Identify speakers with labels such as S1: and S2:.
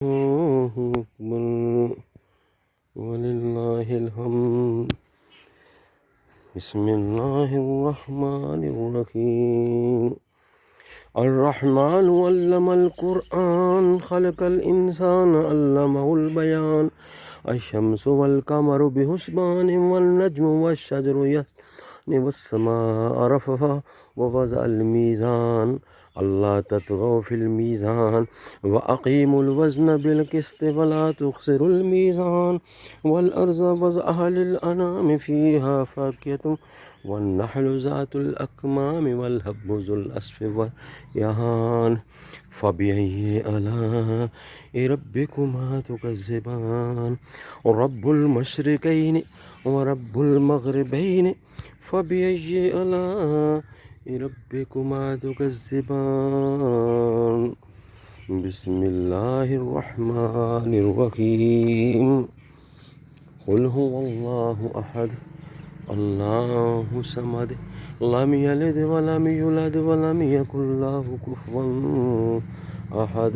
S1: الله أكبر ولله الحمد. بسم الله الرحمن الرحيم. الرحمن علم القرآن خلق الإنسان علمه البيان. الشمس والقمر بحسبان والنجم والشجر يسجدان والسماء رفعها ووضع الميزان ألا تطغوا في الميزان وأقيموا الوزن بالقسط ولا تخسروا الميزان والأرض وضعها للأنام فيها فاكهة والنحل ذات الأكمام والهب ذو الأصف واليهان فبأي آلاء ربكما تكذبان رب المشرقين ورب المغربين فبأي آلاء ربكما تكذبان. بسم الله الرحمن الرحيم. قل هو الله أحد الله صمد لم يلد ولم يولد ولم يكن له كفوا أحد.